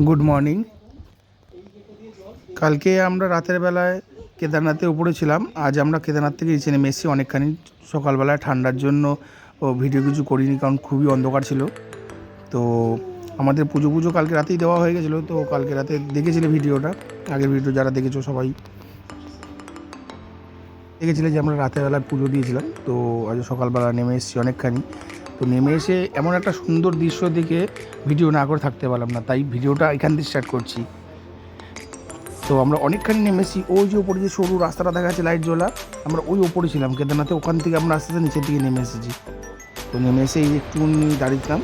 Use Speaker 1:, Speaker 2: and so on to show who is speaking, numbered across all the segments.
Speaker 1: Good morning. কালকে আমরা রাতের বেলায় কেদারনাথের উপরে ছিলাম। আজ আমরা কেদারনাথ থেকে নিচে নেমে এসেছি অনেকখানি। সকালবেলায় ঠান্ডার জন্য ভিডিও কিছু করিনি, কারণ খুবই অন্ধকার ছিল। তো আমাদের পুজো কালকে রাতেই দেওয়া হয়ে গেছিলো। তো কালকে রাতে দেখেছিলে ভিডিওটা, আগের ভিডিও যারা দেখেছো সবাই দেখেছিলে যে আমরা রাতের বেলায় পুজো দিয়েছিলাম। তো আজ সকালবেলা নেমে এসেছি অনেকখানি। তো নেমে এসে এমন একটা সুন্দর দৃশ্য দেখে ভিডিও না করে থাকতে পারলাম না, তাই ভিডিওটা এখান থেকে স্টার্ট করছি। তো আমরা অনেকখানি নেমেছি। ওই যে ওপরে যে সরু রাস্তাটা দেখা যাচ্ছে লাইট জ্বলা, আমরা ওই ওপরে ছিলাম কেদারনাথে। ওখান থেকে আমরা আস্তে আস্তে নিচের দিকে নেমে এসেছি। তো নেমে এসে এই একটু দাঁড়িয়েছিলাম।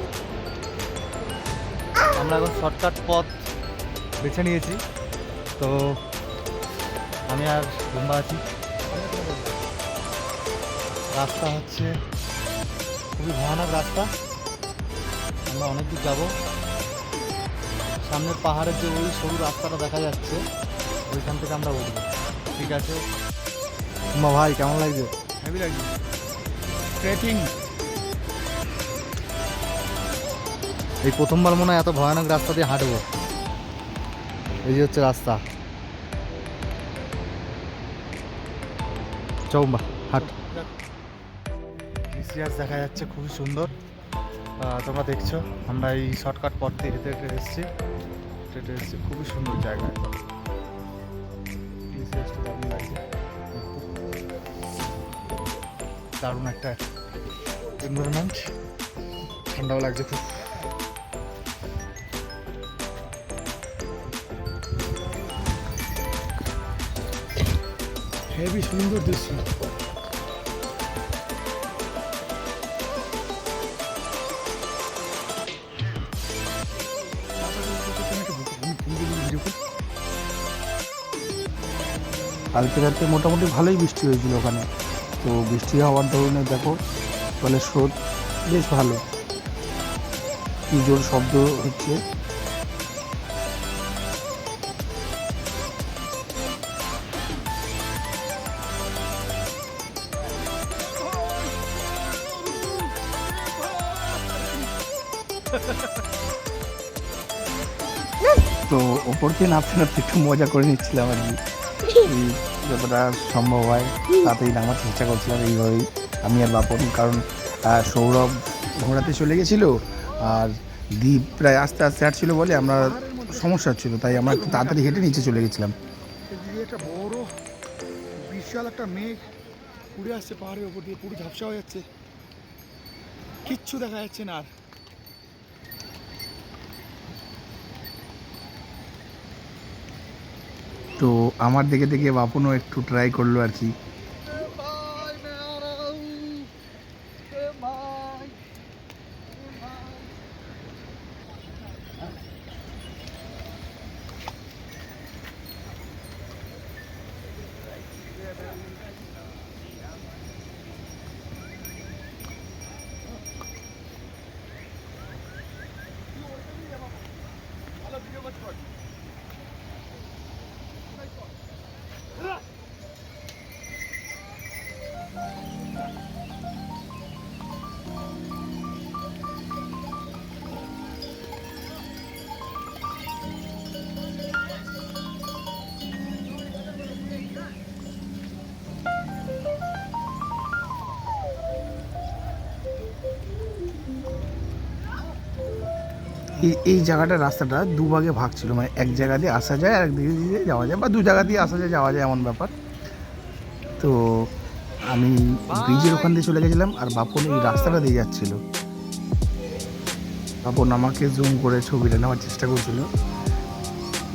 Speaker 2: আমরা এখন শর্টকাট পথ বেছে নিয়েছি। তো আমি আর বুম্বা আছি। রাস্তা হচ্ছে খুবই ভয়ানক রাস্তা। আমরা অনেক দূর যাবো। সামনের পাহাড়ের যে ওই সরু রাস্তাটা দেখা যাচ্ছে, ওইখান থেকে আমরা উঠবো। ঠিক আছে বুম্বা ভাই, কেমন লাগছে?
Speaker 1: হেভি লাগছে। ট্রেকিং
Speaker 2: এই প্রথমবার মনে হয় এত ভয়ানক রাস্তা দিয়ে হাঁটবো। এই যে হচ্ছে রাস্তা। চৌম্বা হাট। গ্লেসিয়ার দেখা যাচ্ছে, খুবই সুন্দর। তোমরা দেখছো আমরা এই শর্টকাট পথ দিয়ে হেঁটে হেঁটে এসেছি। খুবই সুন্দর জায়গা। গ্লেসিয়ারটা দারুণ লাগছে। দারুণ একটা এনভায়রনমেন্ট, ঠান্ডাও লাগছে খুব।
Speaker 1: হেভি সুন্দর দৃশ্য। কালকে রাতে মোটামুটি ভালোই বৃষ্টি হয়েছিল ওখানে। তো বৃষ্টি হওয়ার দরুনে দেখো জলের স্রোত বেশ ভালো, কি জোর শব্দ হচ্ছে। তো ওপর থেকে নামতে নামতে একটু মজা করে নিচ্ছিলাম আর কি। যতটা সম্ভব হয় তাতেই নামার চেষ্টা করছিলাম এইভাবেই আমি আর বাপন। কারণ সৌরভ ঘোরাতে চলে গেছিলো, আর দ্বীপ প্রায় আস্তে আস্তে হাঁটছিল বলে আমরা সমস্যা হচ্ছিলো, তাই আমরা একটু তাড়াতাড়ি হেঁটে নিচে চলে গেছিলাম।
Speaker 3: একটা বড় বিশাল একটা মেঘ উড়ে আসছে পাহাড়ের ওপর দিয়ে, পুরো ঝাপসা হয়ে যাচ্ছে, কিচ্ছু দেখা যাচ্ছে না আর।
Speaker 1: তো আমার দেখে দেখে বাপনও একটু ট্রাই করলো আর কি। এই জায়গাটার রাস্তাটা দুভাগে ভাগ ছিল, মানে এক জায়গা দিয়ে আসা যায় আর একদিকে দিয়ে যাওয়া যায়, বা দু জায়গা দিয়ে আসা যায় যাওয়া যায় এমন ব্যাপার। তো আমি ব্রিজের ওখান দিয়ে চলে গেছিলাম, আর বাপন এই রাস্তাটা দিয়ে যাচ্ছিল। বাপন আমাকে জুম করে ছবিটা নেওয়ার চেষ্টা করছিল।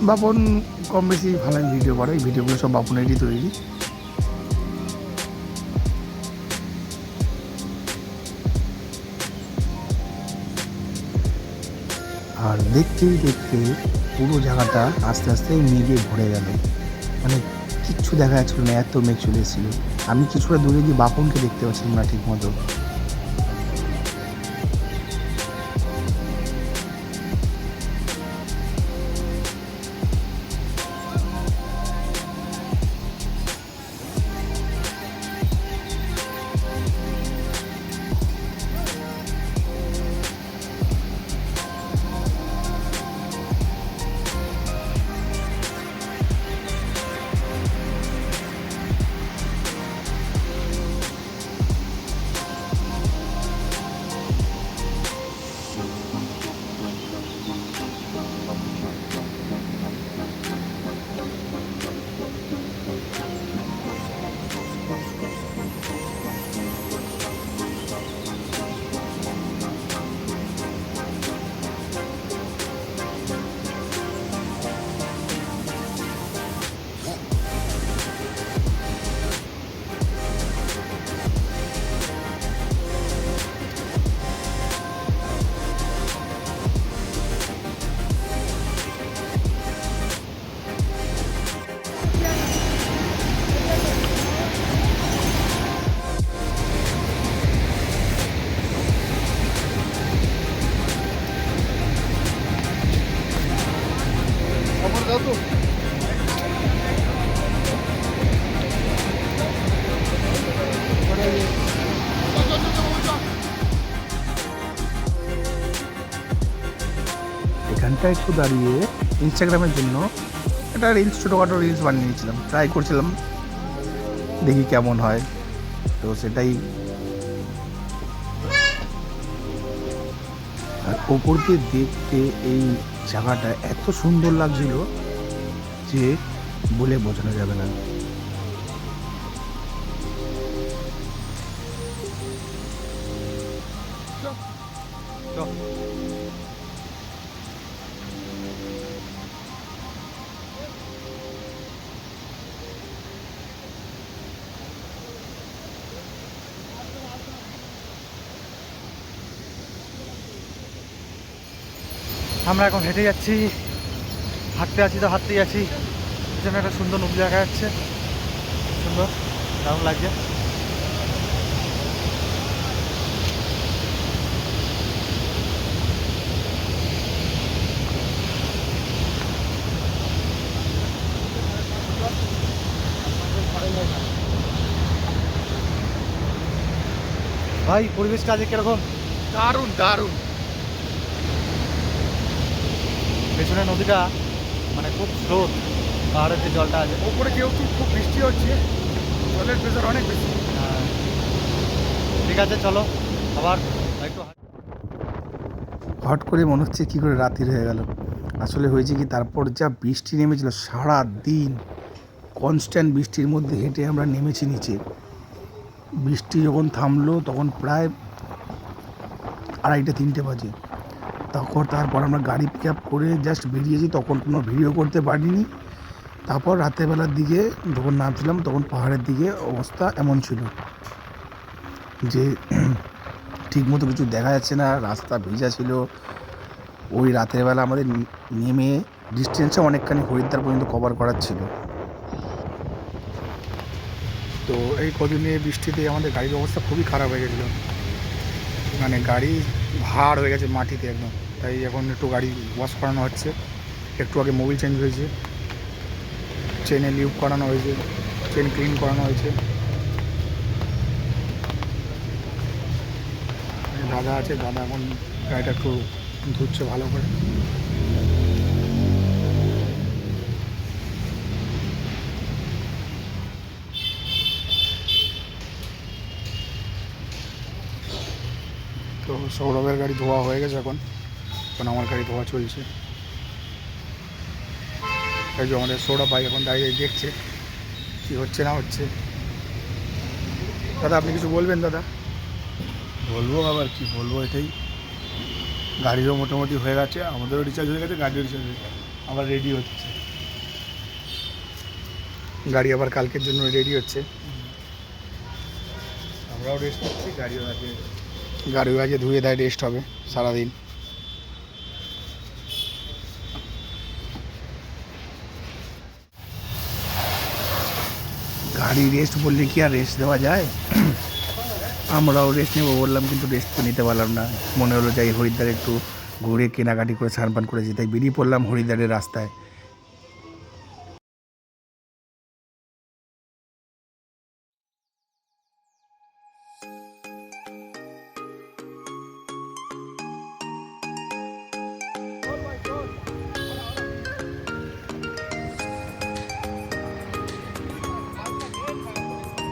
Speaker 1: বাপন কম বেশি ভালোই ভিডিও করে, এই ভিডিওগুলো সব বাপনেরই তৈরি। আর দেখতেই দেখতে পুরো জায়গাটা আস্তে আস্তে মেঘে ভরে গেল, মানে কিচ্ছু দেখা যাচ্ছিল না, এত মেঘ চলে এসেছিলো। আমি কিছুটা দূরে গিয়ে বাপনকে দেখতে পাচ্ছিলাম না ঠিক মতো। এখানটা একটু দাঁড়িয়ে ইনস্টাগ্রামের জন্য একটা রিলস, ছোটোখাটো রিলস বানিয়ে নিয়েছিলাম, ট্রাই করছিলাম দেখি কেমন হয়। তো সেটাই, আর ওপর দিয়ে দেখতে এই জায়গাটা এত সুন্দর লাগছিল যে বলে বোঝানো যাবে না।
Speaker 2: আমরা এখন হেঁটে যাচ্ছি, হাঁটতে আছি তো হাঁটতেই আছি। পিছনে একটা সুন্দর নদী দেখা যাচ্ছে, সুন্দর, দারুণ লাগছে। ভাই পরিবেশটা আজ কিরকম?
Speaker 3: দারুণ দারুণ।
Speaker 2: পেছনে নদীটা মানে খুব স্রোত, পাহাড়ের যে জলটা আছে।
Speaker 3: ওপরে যেহেতু খুব বৃষ্টি হচ্ছে, জলের প্রেশার অনেক বেশি।
Speaker 2: হ্যাঁ, ঠিক আছে চলো আবার একটু
Speaker 1: হট করে মনে হচ্ছে কী করে রাত্রি হয়ে গেল। আসলে হয়েছে কি, তারপর যা বৃষ্টি নেমেছিল সারা দিন, কনস্ট্যান্ট বৃষ্টির মধ্যে হেঁটে আমরা নেমেছি নিচে। বৃষ্টি যখন থামলো তখন প্রায় 2:30-3টে বাজে। তারপর আমরা গাড়ি পিক আপ করে জাস্ট বেরিয়েছি, তখন কোনো ভিডিও করতে পারিনি। তারপর রাতেরবেলার দিকে যখন নামছিলাম তখন পাহাড়ের দিকে অবস্থা এমন ছিল যে ঠিকমতো কিছু দেখা যাচ্ছে না, রাস্তা ভিজা ছিল। ওই রাতের বেলা আমাদের নেমে ডিস্টেন্সে অনেকখানি হরিদ্বার পর্যন্ত কভার করার ছিল। তো এই কদিনে বৃষ্টিতে আমাদের গাড়ির অবস্থা খুবই খারাপ হয়ে গেছিলো, মানে গাড়ি ভার হয়ে গেছে মাটিতে একদম। তাই এখন একটু গাড়ি ওয়াশ করানো হচ্ছে, একটু আগে মোবিল চেঞ্জ হয়েছে, চেনে লিউব করানো হয়েছে, চেন ক্লিন করানো হয়েছে। দাদা আছে, দাদা এখন গাড়িটা একটু ধুচ্ছে ভালো করে। তো সৌরভের গাড়ি ধোয়া হয়ে গেছে, এখন আমার গাড়ি ধোয়া চলছে। এই যে আমাদের সৌরভ ভাই এখন দাঁড়িয়ে দেখছে কী হচ্ছে না হচ্ছে। দাদা আপনি কিছু বলবেন? দাদা
Speaker 4: বলবো আবার কি বলবো, এটাই। গাড়িরও মোটামুটি হয়ে গেছে, আমাদেরও রিচার্জ হয়ে গেছে, গাড়িও রিচার্জ হয়ে গেছে, আবার রেডি হচ্ছে।
Speaker 1: গাড়ি আবার কালকের জন্য রেডি হচ্ছে।
Speaker 4: আমরাও রেস্ট নিচ্ছি, গাড়িও আছে।
Speaker 1: গাড়িও আজকে ধুয়ে দেয়, রেস্ট হবে সারাদিন। গাড়ি রেস্ট বললে কি আর রেস্ট দেওয়া যায়? আমরাও রেস্ট নেবো বললাম, কিন্তু রেস্ট তো নিতে পারলাম না। মনে হলো যাই হরিদ্বার একটু ঘুরে কেনাকাটি করে স্নান পান করেছি, তাই বেরিয়ে পড়লাম হরিদ্বারের রাস্তায়।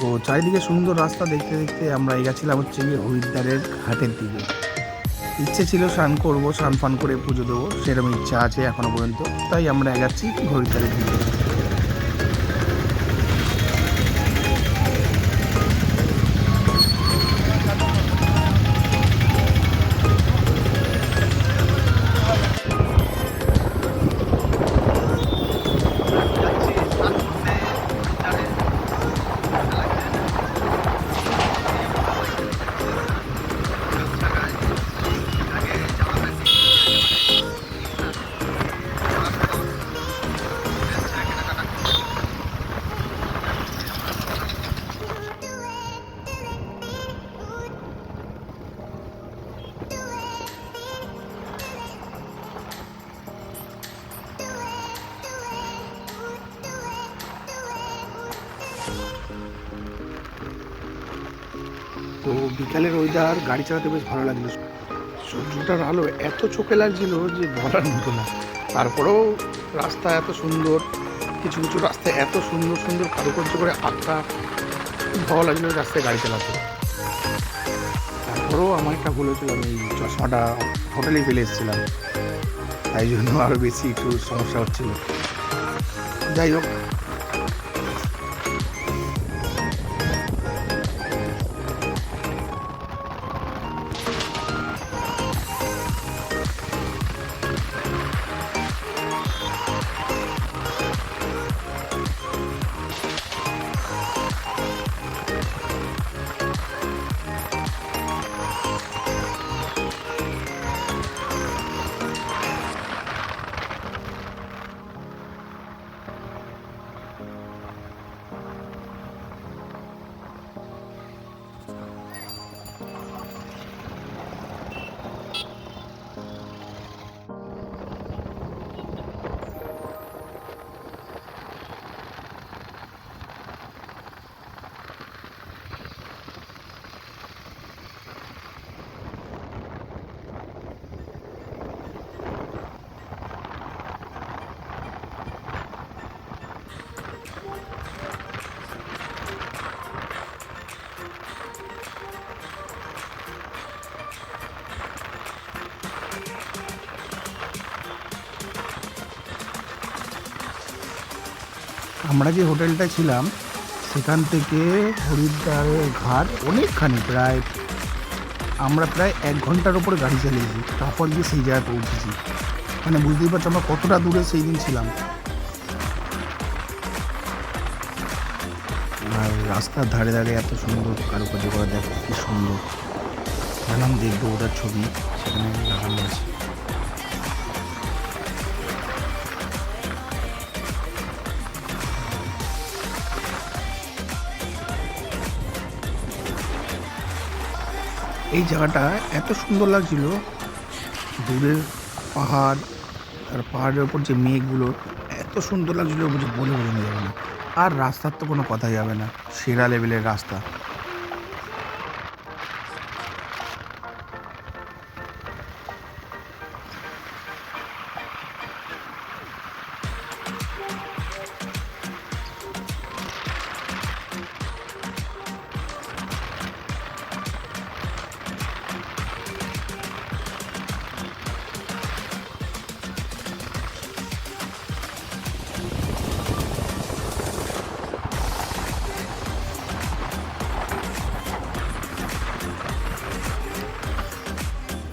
Speaker 1: তো চারিদিকে সুন্দর রাস্তা দেখতে দেখতে আমরা এগেছিলাম হচ্ছে গিয়ে হরিদ্বারের ঘাটের দিকে। ইচ্ছে ছিল স্নান করবো, স্নান ফান করে পুজো দেবো, সেরকম ইচ্ছা আছে এখনো পর্যন্ত। তাই আমরা এগাচ্ছি হরিদ্বারের দিকে। তো বিকালের ওয়েদার, গাড়ি চালাতে বেশ ভালো লাগলো। সূর্যটার আলো এত চোখে লাগছিল যে বলার মতো না। তারপরেও রাস্তা এত সুন্দর, কিছু কিছু রাস্তায় এত সুন্দর সুন্দর কারুকার্য করে আঁকা, খুব ভালো লাগছিল রাস্তায় গাড়ি চালাতে। তারপরেও আমার একটা ভুল হয়েছিল, আমি এই চশমাটা হোটেলেই ফেলে এসেছিলাম, তাই জন্য আরও বেশি একটু সমস্যা হচ্ছিল। যাই হোক, আমরা যে হোটেলটা ছিলাম সেখান থেকে হরিদ্বারের ঘাট অনেকখানি, আমরা প্রায় 1 ঘন্টার ওপরে গাড়ি চালিয়েছি, তারপর গিয়ে সেই জায়গায় পৌঁছেছি। মানে বুঝতেই পারছি আমরা কতটা দূরে সেই দিন ছিলাম। আর রাস্তার ধারে ধারে এত সুন্দর কারুকার্য করা, দেখো কি সুন্দর। জানাম দেখবো ওটার ছবি, সেখানে লাগানো আছে। এই জায়গাটা এত সুন্দর লাগছিল, দূরের পাহাড় আর পাহাড়ের ওপর যে মেঘগুলো এত সুন্দর লাগছিল, বলে বোঝানো যাবে না। আর রাস্তার তো কোনো কথা যাবে না, সেরা লেভেলের রাস্তা।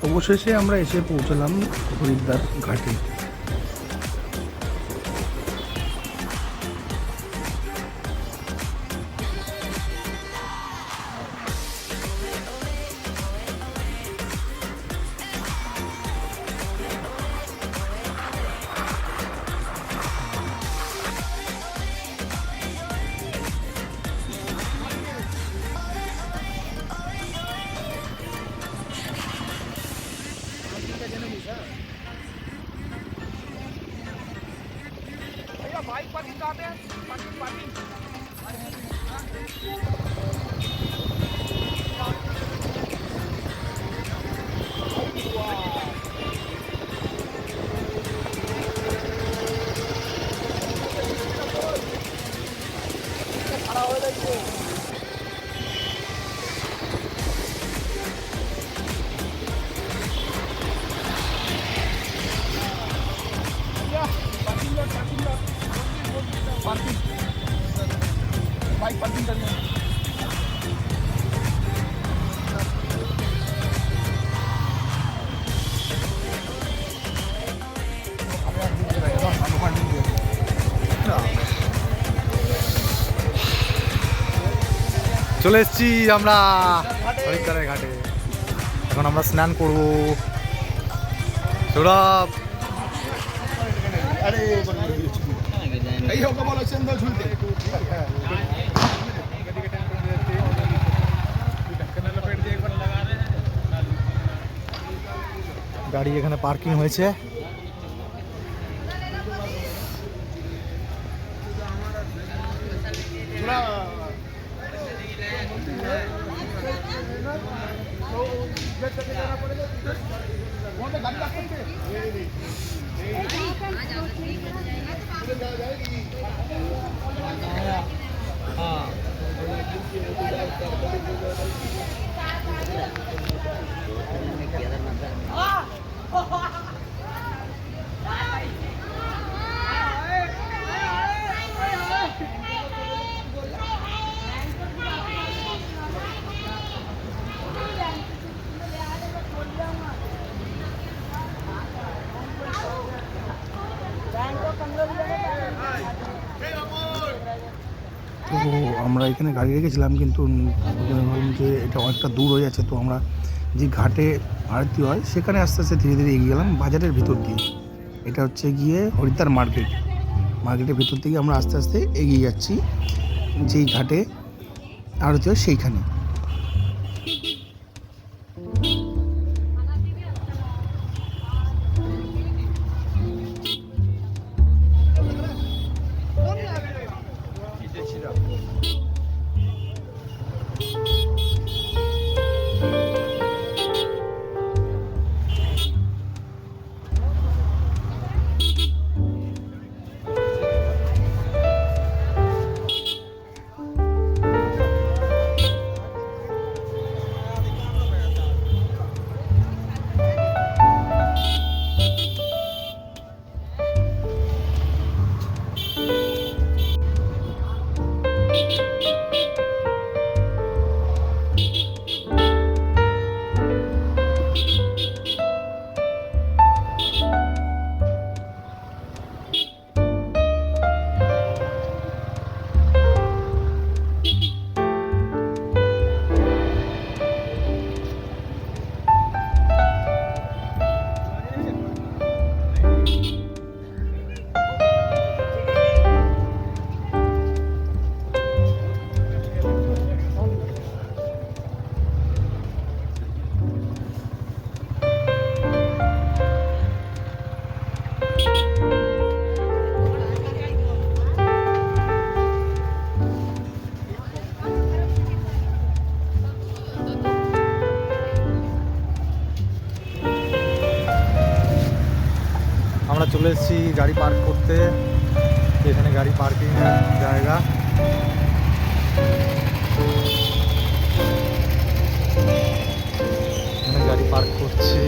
Speaker 1: অবশেষে আমরা এসে পৌঁছলাম হরিদ্বার ঘাটে।
Speaker 2: চলে এসেছি আমরা হরিদ্বারের ঘাটে। এখন আমরা স্নান করব। সৌরভ গাড়ি এখানে পার্কিং হয়েছে।
Speaker 1: তো আমরা এখানে গাড়ি রেখেছিলাম, কিন্তু ভাবলাম যে এটা অনেকটা দূর হয়ে যাচ্ছে, তো আমরা যে ঘাটে আরতি হয় সেখানে আস্তে আস্তে ধীরে ধীরে এগিয়ে গেলাম বাজারের ভিতর দিয়ে। এটা হচ্ছে গিয়ে হরিদ্বার মার্কেটের ভিতর থেকে আমরা আস্তে আস্তে এগিয়ে যাচ্ছি যেই ঘাটে আরতি হয় সেইখানে।
Speaker 2: আমরা চলে এসেছি গাড়ি পার্ক করতে। এখানে গাড়ি পার্কিং জায়গা। এখানে গাড়ি পার্ক করছি।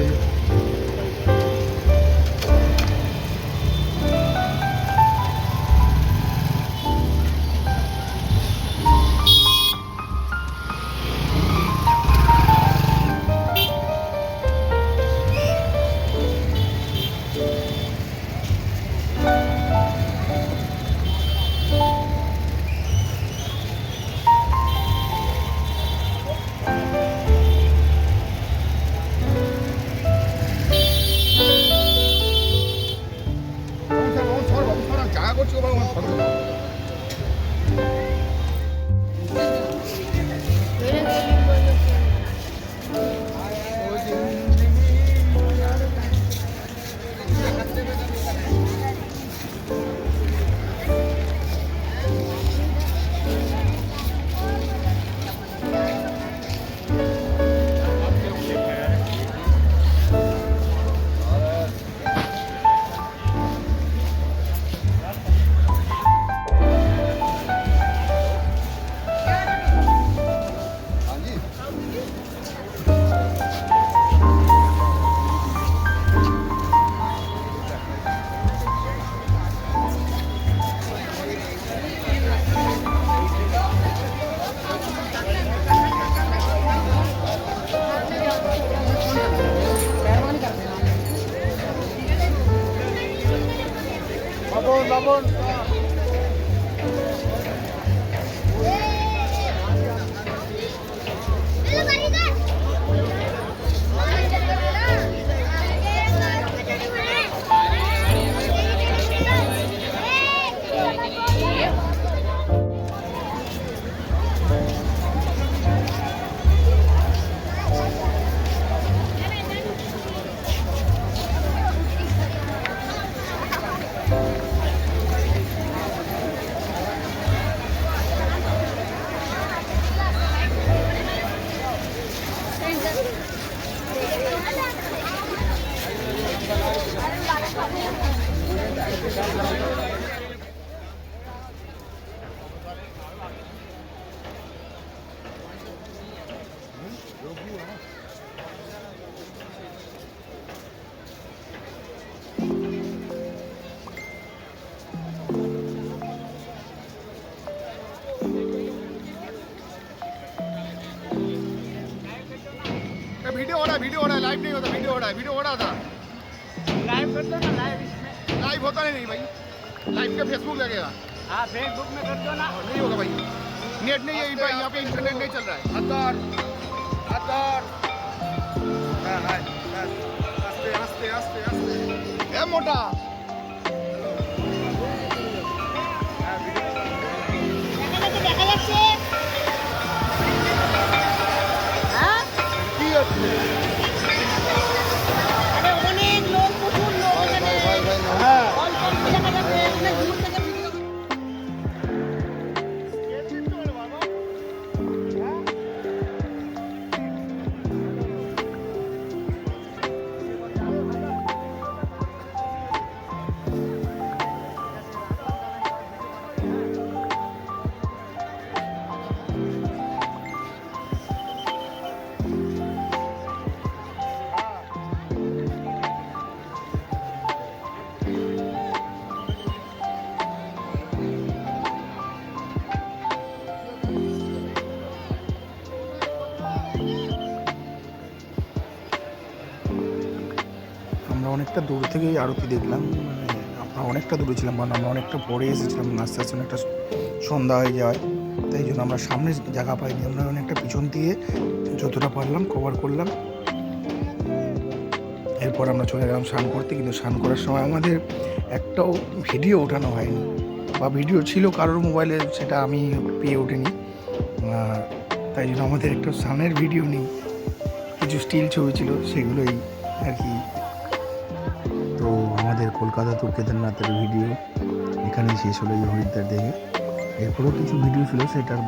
Speaker 3: वीडियो हो रहा है लाइव नहीं होता, वीडियो हो रहा था।
Speaker 5: लाइव कर दो ना, लाइव इसमें।
Speaker 3: लाइव होता नहीं भाई, लाइव पे फेसबुक लगेगा।
Speaker 5: हाँ फेसबुक में कर दो ना।
Speaker 3: नहीं होगा भाई, नेट नहीं है भाई, यहाँ पे इंटरनेट नहीं चल रहा है। हतार आस्ते आस्ते आस्ते ए मोटा
Speaker 5: দেখা যাচ্ছে। হ্যাঁ
Speaker 3: কি হচ্ছে?
Speaker 5: আরে অনেক লোক, প্রচুর লোক এখানে।
Speaker 3: হ্যাঁ
Speaker 5: অল্প অল্প দেখা যাচ্ছে, অনেক দূর থেকে ভিডিও।
Speaker 1: আমরা অনেকটা দূর থেকেই আরতি দেখলাম, মানে আমরা অনেকটা দূরে ছিলাম, কারণ আমরা অনেকটা পরে এসেছিলাম, আস্তে আস্তে অনেকটা সন্ধ্যা হয়ে যায়, তাই জন্য আমরা সামনে জায়গা পাইনি, আমরা অনেকটা পিছন দিয়ে যতটা পারলাম কভার করলাম। এরপর আমরা চলে গেলাম স্নান করতে, কিন্তু স্নান করার সময় আমাদের একটাও ভিডিও ওঠানো হয়নি, বা ভিডিও ছিল কারোর মোবাইলে, সেটা আমি পেয়ে ওঠেনি, তাই জন্য আমাদের একটা স্নানের ভিডিও নেই, কিছু স্টিল ছবি ছিল সেগুলোই আর কি। তো আমাদের কলকাতা টু কেদারনাথের ভিডিও এখানেই শেষ হলো এই হরিদ্বার দেখে। এরপরেও কিছু ভিডিও ছিল সেটার